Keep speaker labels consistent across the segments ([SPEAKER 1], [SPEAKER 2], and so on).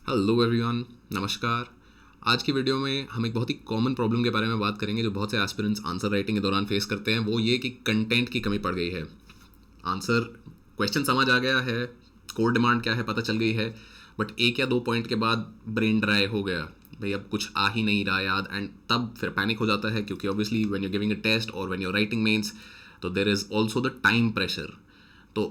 [SPEAKER 1] Hello everyone, नमस्कार। आज की वीडियो में हम एक बहुत ही कॉमन प्रॉब्लम के बारे में बात करेंगे जो बहुत से एस्पिरेंट्स आंसर राइटिंग के दौरान फेस करते हैं। वो ये कि कंटेंट की कमी पड़ गई है। आंसर क्वेश्चन समझ आ गया है, कोर डिमांड क्या है पता चल गई है, बट एक या दो पॉइंट के बाद ब्रेन ड्राई हो गया, भाई अब कुछ आ ही नहीं रहा याद। एंड तब फिर पैनिक हो जाता है, क्योंकि obviously when you giving a test और व्हेन यू राइटिंग मेंस, तो there is also the time pressure. तो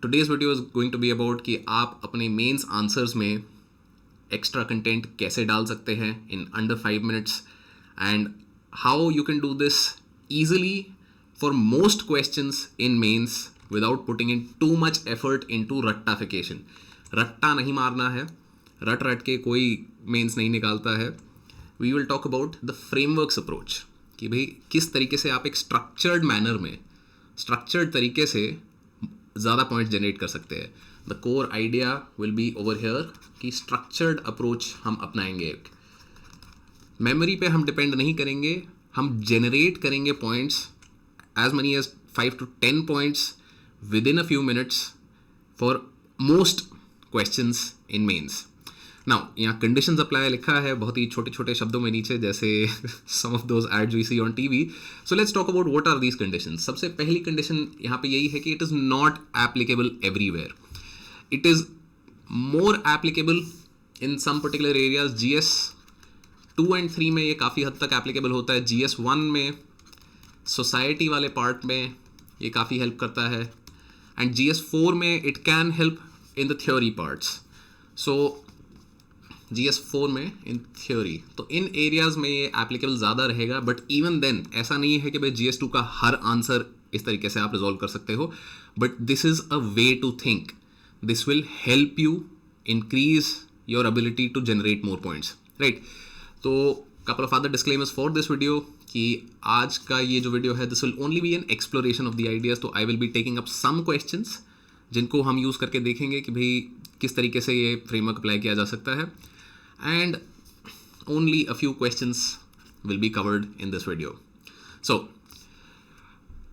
[SPEAKER 1] today's video is going to be about कि आप अपने मेंस आंसर्स में एक्स्ट्रा कंटेंट कैसे डाल सकते हैं in under 5 minutes, and how you can do this easily for most questions in mains without putting in too much effort into रट्टाफिकेशन। रट्टा नहीं मारना है, रट रट के कोई मेंस नहीं निकालता है। We will talk about the frameworks approach कि भाई किस तरीके से आप एक स्ट्रक्चर्ड मैनर में, स्ट्रक्चर्ड तरीके से ज़्यादा पॉइंट जनरेट कर सकते हैं। The core idea will be over here कि स्ट्रक्चर्ड अप्रोच हम अपनाएंगे। मेमोरी पे हम डिपेंड नहीं करेंगे, हम जनरेट करेंगे points, as many as 5 to 10 points within a few minutes for most questions in mains. Now यहाँ कंडीशंस अप्लाई लिखा है बहुत ही छोटे छोटे शब्दों में नीचे, जैसे some of those ads we see on TV. So let's talk about what are these conditions. सबसे पहली कंडीशन यहाँ पे यही है कि it is not applicable everywhere. It is more applicable in some particular areas. GS 2 and 3 में ये काफ़ी हद तक एप्लीकेबल होता है। GS 1 में सोसाइटी वाले पार्ट में ये काफ़ी हेल्प करता है, एंड GS 4 में it can help in the theory parts. So GS 4 में इन थ्योरी, तो इन एरियाज़ में ये एप्लीकेबल ज़्यादा रहेगा। बट इवन देन ऐसा नहीं है कि भाई GS 2 का हर आंसर इस तरीके से आप रिजॉल्व कर सकते हो, but this is a way to think. This will help you increase your ability to generate more points, right. तो couple of other disclaimers for this video कि आज का ये जो वीडियो है this will only be an exploration of the ideas. तो I will be taking up some questions जिनको हम यूज़ करके देखेंगे कि भाई किस तरीके से ये फ्रेमवर्क अप्लाई किया जा सकता है, and only a few questions will be covered in this video. So,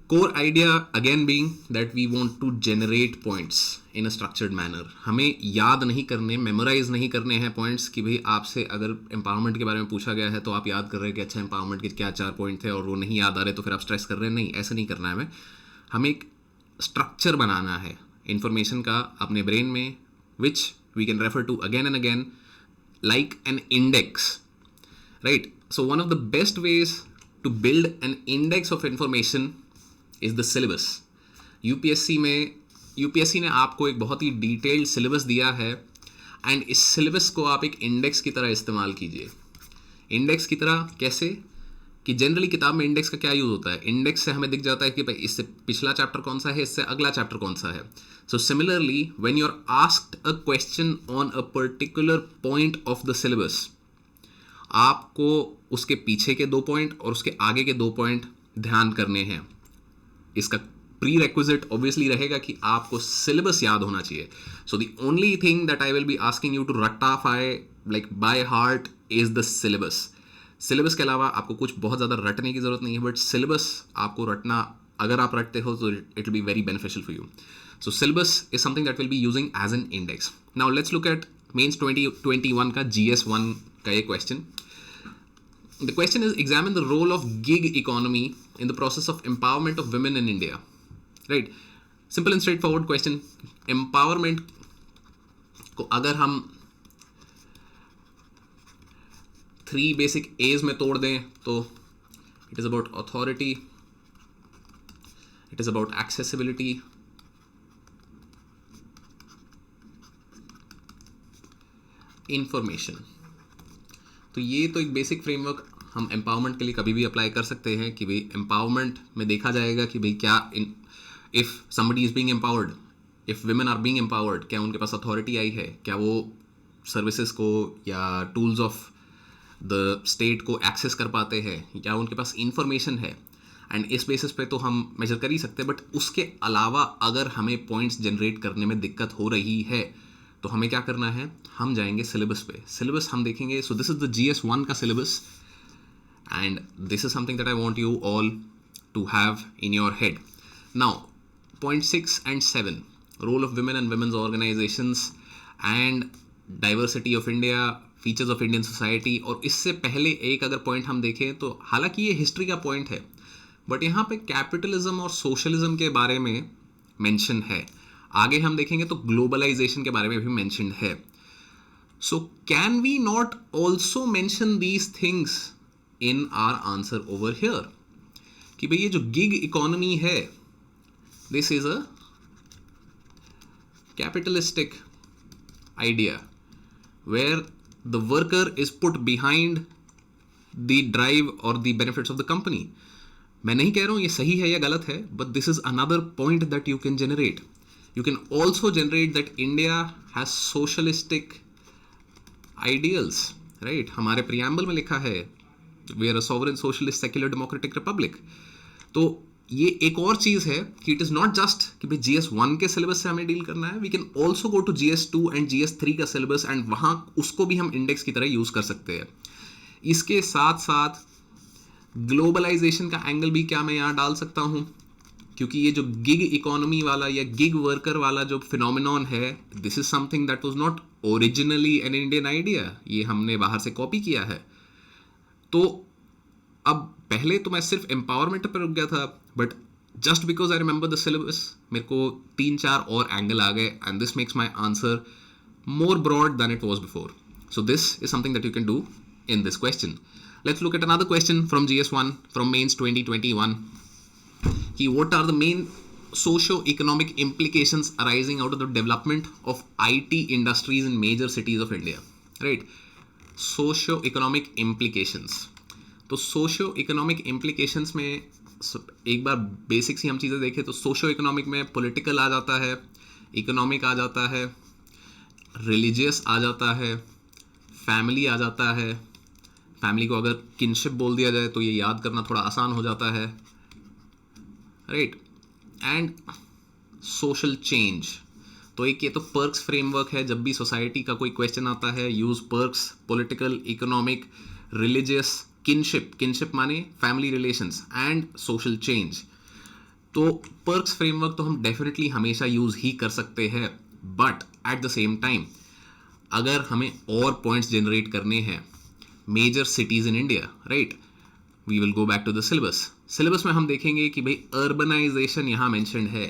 [SPEAKER 1] core idea again being that we want to generate points in a structured manner. हमें याद नहीं करने, मेमोराइज नहीं करने हैं पॉइंट्स कि भाई आपसे अगर एम्पावरमेंट के बारे में पूछा गया है तो आप याद कर रहे हैं कि अच्छा एम्पावरमेंट के क्या 4 पॉइंट थे और वो नहीं याद आ रहे तो फिर आप स्ट्रेस कर रहे हैं। नहीं, ऐसे नहीं करना है हमें एक स्ट्रक्चर बनाना है इंफॉर्मेशन का अपने ब्रेन में, which we can refer to again and again like an index, right? So one of the best ways to build an index of information is the syllabus. UPSC ने आपको एक बहुत ही detailed syllabus दिया है, and इस syllabus को आप एक इंडेक्स की तरह इस्तेमाल कीजिए। इंडेक्स की तरह कैसे कि जनरली किताब में इंडेक्स का क्या यूज़ होता है, इंडेक्स से हमें दिख जाता है कि भाई इससे पिछला चैप्टर कौन सा है, इससे अगला चैप्टर कौन सा है। So similarly when you are asked a question on a particular point of the syllabus, आपको उसके पीछे के 2 पॉइंट और उसके आगे के 2 पॉइंट ध्यान करने हैं। इसका प्री रेक्विजिट ऑब्वियसली रहेगा कि आपको सिलेबस याद होना चाहिए। So the only thing that I will be asking you to रट्टाफाई like by heart is the syllabus. Syllabus के अलावा आपको कुछ बहुत ज़्यादा रटने की ज़रूरत नहीं है, बट सिलेबस आपको रटना, अगर आप रटते हो तो it will be very beneficial for you. So syllabus is something that will be using as an index. Now let's look at mains 2021 का GS 1 का ये क्वेश्चन। The question is, examine the role of gig economy in the process of empowerment of women in India. Right? Simple and straightforward question. Empowerment को अगर हम 3 basic A's में तोड़ दें तो it is about authority, it is about accessibility, information. तो ये तो एक बेसिक फ्रेमवर्क हम एम्पावरमेंट के लिए कभी भी अप्लाई कर सकते हैं कि भाई एम्पावरमेंट में देखा जाएगा कि भाई क्या if somebody is being empowered, if women are being empowered, क्या उनके पास अथॉरिटी आई है, क्या वो सर्विसेज को या टूल्स ऑफ द स्टेट को एक्सेस कर पाते हैं, या उनके पास इंफॉर्मेशन है। एंड इस बेसिस पे तो हम मेजर कर ही सकते हैं, बट उसके अलावा अगर हमें पॉइंट्स जनरेट करने में दिक्कत हो रही है तो हमें क्या करना है, हम जाएंगे सिलेबस पे। सिलेबस हम देखेंगे। So this is the GS 1 का syllabus, and this is something that I want you all to have in your head. Now point 6 and 7, role of women and women's organisations and diversity of India, features of Indian society, और इससे पहले एक अगर point हम देखें तो हालांकि ये हिस्ट्री का पॉइंट है, बट यहाँ पे कैपिटलिज्म और सोशलिज्म के बारे में मेंशन है. आगे हम देखेंगे तो ग्लोबलाइजेशन के बारे में भी मेंशन है. So can we not also mention these things in our answer over here कि भाई ये जो गिग इकोनॉमी है, this is a capitalistic idea where the worker is put behind the drive or the benefits of the company. मैं नहीं कह रहा हूँ ये सही है या गलत है, but this is another point that you can generate. You can also generate that India has socialistic ideals, right? हमारे preamble में लिखा है we are a sovereign socialist secular democratic republic. तो ये एक और चीज़ है कि इट इज़ नॉट जस्ट कि भाई GS1 के सिलेबस से हमें डील करना है. We can also go to GS2 and GS3 का सिलेबस एंड वहाँ उसको भी हम इंडेक्स की तरह यूज़ कर सकते हैं. इसके साथ साथ ग्लोबलाइजेशन का एंगल भी क्या मैं यहाँ डाल सकता हूँ, क्योंकि ये जो गिग इकोनॉमी वाला या गिग वर्कर वाला जो फिनोमिनॉन है, this is something that was not originally an Indian idea. ये हमने बाहर से कॉपी किया है. तो अब पहले तो मैं सिर्फ एम्पावरमेंट पर रुक गया था, but just because I remember the syllabus मेरे को 3-4 और एंगल आ गए and this makes my answer more broad than it was before. So this is something that you can do in this question. Let's look at another question from GS1 from mains 2021 कि what are the main socio-economic implications arising out of the development of IT industries in major cities of India, right? Socio-economic implications. तो socio economic implications में एक बार basic सी हम चीज़ें देखें तो socio economic में political आ जाता है, इकोनॉमिक आ जाता है, रिलीजियस आ जाता है, फैमिली आ जाता है. फैमिली को अगर किनशिप बोल दिया जाए तो ये याद करना थोड़ा आसान हो जाता है, राइट. And social change. तो एक ये तो पर्क्स फ्रेमवर्क है. जब भी सोसाइटी का कोई क्वेश्चन आता है, use PERKS, political, economic, religious, kinship माने family relations and social change. तो पर्क्स फ्रेमवर्क तो हम डेफिनेटली हमेशा यूज़ ही कर सकते हैं, but at the same time अगर हमें और पॉइंट्स जनरेट करने हैं major cities in India, right, we will go back to the syllabus. Syllabus में हम देखेंगे कि भाई अर्बनाइजेशन यहाँ मेंशन्ड है,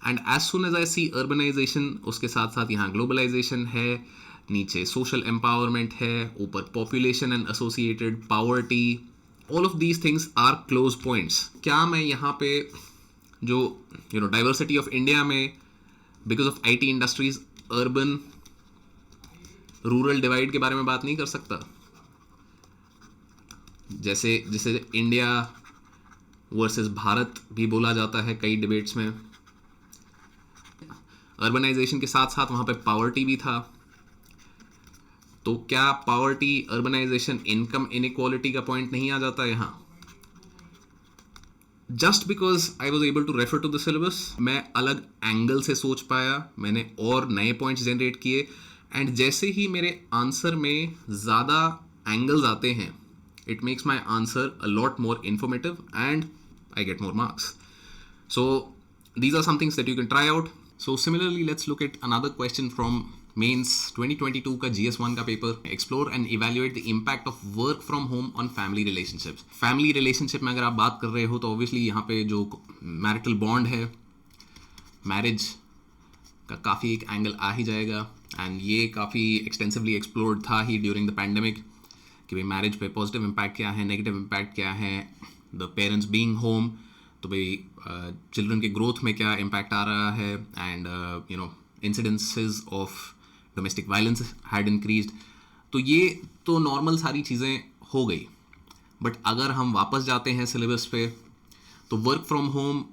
[SPEAKER 1] and as soon as I see urbanisation, उसके साथ साथ यहाँ ग्लोबलाइजेशन है, नीचे सोशल एम्पावरमेंट है, ऊपर population and associated poverty. All of these things are close points. क्या मैं यहाँ पे जो डाइवर्सिटी ऑफ इंडिया में because of IT industries urban rural divide के बारे में बात नहीं कर सकता? जैसे इंडिया वर्सेस भारत भी बोला जाता है कई डिबेट्स में. अर्बनाइजेशन के साथ साथ वहाँ पे पावर्टी भी था. तो क्या पावर्टी, अर्बनाइजेशन, इनकम इनइक्वालिटी का पॉइंट नहीं आ जाता यहाँ? Just because I was able to refer to the syllabus, मैं अलग एंगल से सोच पाया, मैंने और नए पॉइंट्स जनरेट किए, एंड जैसे ही मेरे आंसर में ज़्यादा एंगल्स आते हैं, it makes my answer a lot more informative and I get more marks. So these are some things that you can try out. So similarly, let's look at another question from mains 2022 का GS1 का paper. Explore and evaluate the impact of work from home on family relationships. Family relationship में अगर आप बात कर रहे हो तो obviously यहाँ पे जो marital bond है, marriage का काफ़ी एक एंगल आ ही जाएगा, एंड ये काफ़ी एक्सटेंसिवली एक्सप्लोर्ड था ही ड्यूरिंग द पैंडमिक कि भाई मैरिज पे पॉजिटिव इम्पैक्ट क्या है, नेगेटिव इम्पैक्ट क्या है, द पेरेंट्स बीइंग होम, तो भाई चिल्ड्रन के ग्रोथ में क्या इम्पैक्ट आ रहा है, and incidences of domestic violence had increased. तो ये तो नॉर्मल सारी चीज़ें हो गई, बट अगर हम वापस जाते हैं सिलेबस पे तो वर्क फ्रॉम होम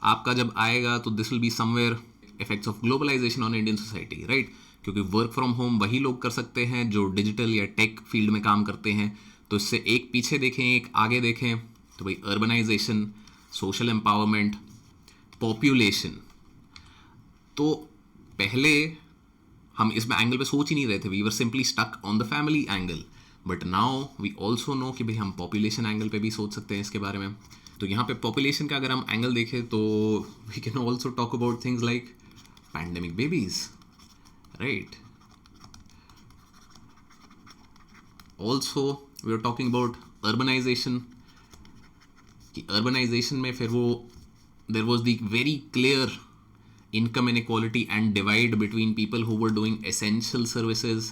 [SPEAKER 1] आपका जब आएगा तो this will be somewhere effects of globalisation on Indian society, right, क्योंकि वर्क फ्रॉम होम वही लोग कर सकते हैं जो डिजिटल या टेक फील्ड में काम करते हैं. तो इससे एक पीछे देखें, एक आगे देखें, तो भाई अर्बनाइजेशन, सोशल एम्पावरमेंट, पॉपुलेशन. तो पहले हम इस एंगल पे सोच ही नहीं रहे थे, we were simply stuck on the family angle, but now we also know कि भाई हम पॉपुलेशन एंगल पे भी सोच सकते हैं इसके बारे में. तो यहाँ पे पॉपुलेशन का अगर हम एंगल देखें तो we can also talk about things like pandemic babies, right. Also we are talking about urbanisation, कि अर्बनाइजेशन में फिर वो there was the very clear income inequality and divide between people who were doing essential services,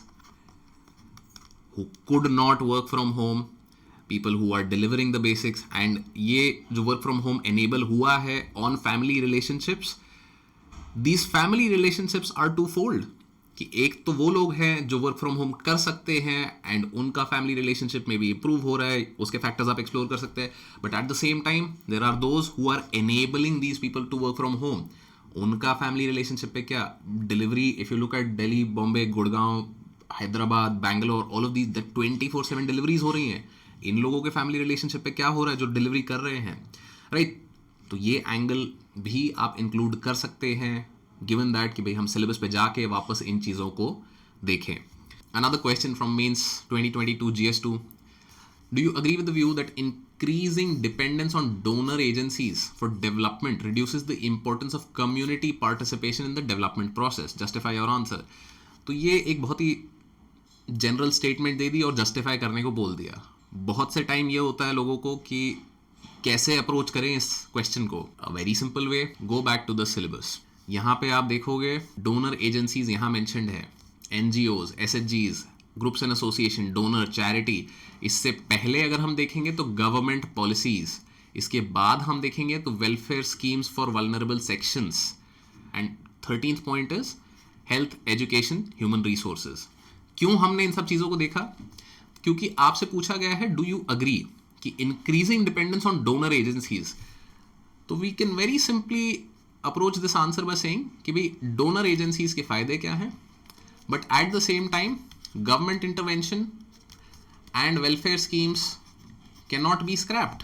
[SPEAKER 1] who could not work from home, people who are delivering the basics, and ये जो work from home enable हुआ है on family relationships, these family relationships are twofold, कि एक तो वो लोग हैं जो वर्क फ्रॉम होम कर सकते हैं एंड उनका फैमिली रिलेशनशिप में भी इंप्रूव हो रहा है, उसके फैक्टर्स आप एक्सप्लोर कर सकते हैं, but at the same time there are those who are enabling these people to work from home, उनका फैमिली रिलेशनशिप पे क्या delivery, if you look at Delhi, Bombay, Gurgaon, Hyderabad, Bangalore, all of these the 24/7 deliveries हो रही हैं, इन लोगों के फैमिली रिलेशनशिप पे क्या हो रहा है जो डिलीवरी कर रहे हैं, राइट? तो ये एंगल भी आप इंक्लूड कर सकते हैं, गिवन दैट कि भाई हम सिलेबस पे जाके वापस इन चीज़ों को देखें. Another question from mains 2022 GS2, do you agree with the view that increasing dependence on donor agencies for development reduces the importance of community participation in the development process? Justify your answer. तो ये एक बहुत ही general statement दे दी और justify करने को बोल दिया. बहुत से टाइम ये होता है लोगों को कि कैसे अप्रोच करें इस क्वेश्चन को. A very simple way, go back to the syllabus. यहाँ पे आप देखोगे डोनर एजेंसीज यहाँ मेंशन्ड है, NGOs, SHGs, groups and association, donor, charity. इससे पहले अगर हम देखेंगे तो गवर्नमेंट पॉलिसीज, इसके बाद हम देखेंगे तो welfare schemes for vulnerable sections, and 13th point is health, education, human resources. क्यों हमने इन सब चीज़ों को देखा? क्योंकि आपसे पूछा गया है डू यू अग्री कि increasing dependence on donor agencies, तो we can very simply approach this answer by saying कि भाई डोनर एजेंसीज के फायदे क्या हैं, but at the same time government intervention and welfare schemes can not be scrapped.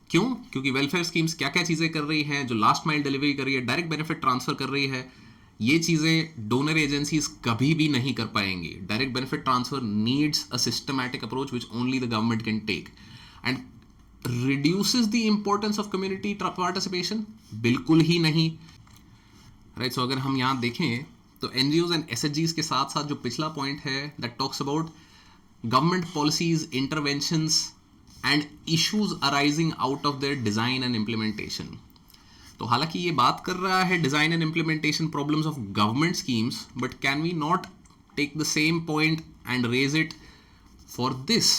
[SPEAKER 1] क्यों? क्योंकि वेलफेयर स्कीम्स क्या क्या चीज़ें कर रही हैं, जो लास्ट माइल डिलीवरी कर रही है, डायरेक्ट बेनिफिट ट्रांसफर कर रही है, ये चीज़ें डोनर एजेंसीज कभी भी नहीं कर पाएंगी. Direct benefit transfer needs a systematic approach which only the government can take, and reduces the importance of community participation? बिल्कुल ही नहीं, राइट? सो अगर हम यहाँ देखें तो NGOs एंड SHGs के साथ साथ जो पिछला पॉइंट है that talks about government policies, interventions and issues arising out of their design and implementation. तो हालांकि ये बात कर रहा है design and implementation problems of government schemes, but can we not take the same point and raise it for this,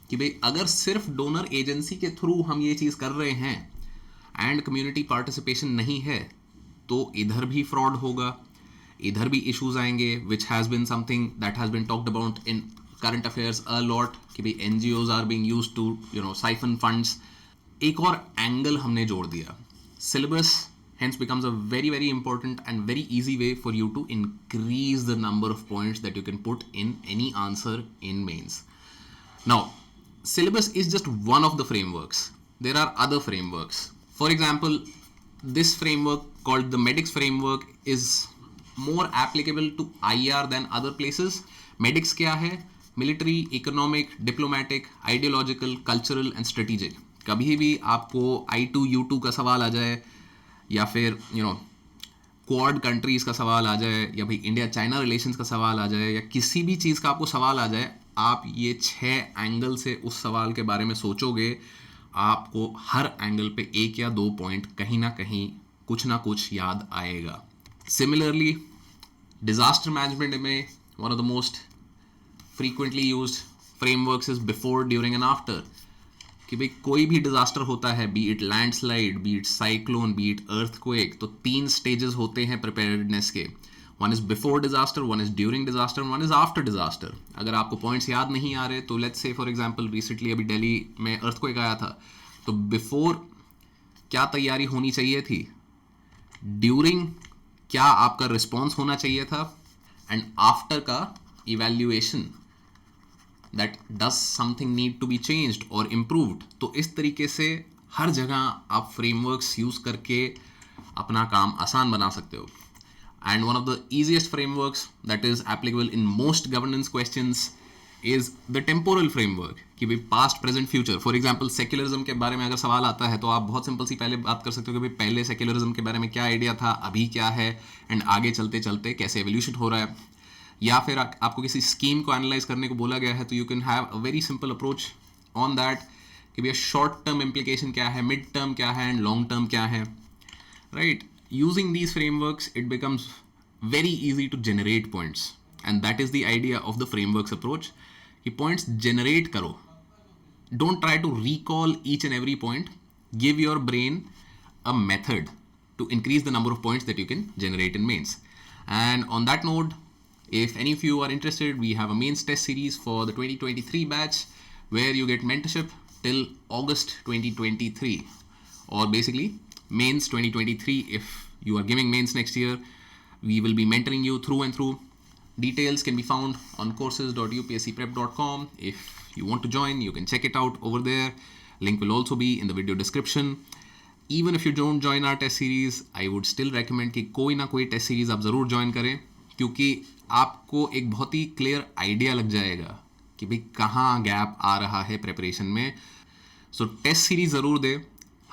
[SPEAKER 1] कि भाई अगर सिर्फ डोनर एजेंसी के थ्रू हम ये चीज़ कर रहे हैं एंड कम्युनिटी पार्टिसिपेशन नहीं है, तो इधर भी फ्रॉड होगा, इधर भी इश्यूज आएंगे, which has been something that has been talked about in current affairs a lot, कि भाई NGOs are being used to siphon funds. एक और एंगल हमने जोड़ दिया. Syllabus hence becomes a very very important and very easy way for you to increase the number of points that you can put in any answer in mains. Now, syllabus is just one of the frameworks. There are other frameworks. For example, this framework called the MEDICS framework is more applicable to IR than other places. MEDICS क्या है? Military, economic, diplomatic, ideological, cultural and strategic. कभी भी आपको I2, U2 का सवाल आ जाए, या फिर क्वाड कंट्रीज़ का सवाल आ जाए, या भाई इंडिया चाइना रिलेशंस का सवाल आ जाए, या किसी भी चीज़ का आपको सवाल आ जाए, आप ये 6 एंगल से उस सवाल के बारे में सोचोगे, आपको हर एंगल पे 1 या 2 पॉइंट कहीं ना कुछ याद आएगा. सिमिलरली डिज़ास्टर मैनेजमेंट में one of the most frequently used frameworks is before, during and after. कि भाई कोई भी डिजास्टर होता है, B it landslide, B it cyclone, B it earthquake, तो 3 स्टेजेस होते हैं प्रिपेयर्डनेस के. One is before disaster, one is during disaster, one is after disaster. अगर आपको पॉइंट्स याद नहीं आ रहे तो let's say for example recently अभी दिल्ली में अर्थक्वेक आया था, तो बिफोर क्या तैयारी होनी चाहिए थी, ड्यूरिंग क्या आपका रिस्पॉन्स होना चाहिए था, एंड आफ्टर का evaluation, that does something need to be changed or improved. तो इस तरीके से हर जगह आप फ्रेमवर्क्स यूज़ करके अपना काम आसान बना सकते हो. And one of the easiest frameworks that is applicable in most governance questions is the temporal framework, कि भाई past, present, future. For example secularism के बारे में अगर सवाल आता है तो आप बहुत सिंपल सी पहले बात कर सकते हो कि भाई पहले सेक्युलरिज्म के बारे में क्या आइडिया था, अभी क्या है, एंड आगे चलते चलते कैसे एवोल्यूशन हो रहा है. या फिर आपको किसी स्कीम को एनालाइज करने को बोला गया है, तो you can have a very simple approach on that कि भैया शॉर्ट टर्म इम्प्लीकेशन क्या है, मिड टर्म क्या है एंड लॉन्ग टर्म क्या है, right. Using these frameworks it becomes very easy to generate points, and that is the idea of the frameworks approach कि points generate करो. Don't try to recall each and every point. Give your brain a method to increase the number of points that you can generate in mains. And on that note, if any of you are interested, we have a mains test series for the 2023 batch where you get mentorship till August 2023, or basically mains 2023. If you are giving mains next year, we will be mentoring you through and through. Details can be found on courses.upscprep.com. If you want to join, you can check it out over there. Link will also be in the video description. Even if you don't join our test series, I would still recommend कि कोई ना कोई test series आप ज़रूर join करें, क्योंकि आपको एक बहुत ही clear idea लग जाएगा कि भाई कहाँ gap आ रहा है preparation में. So test series ज़रूर दे,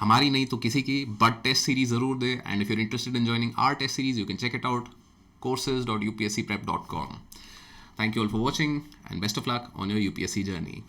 [SPEAKER 1] हमारी नहीं तो किसी की, बट टेस्ट सीरीज जरूर दे. And if you are interested in joining our test series, you can check it out courses.upscprep.com. Thank you all for watching and best of luck on your UPSC journey.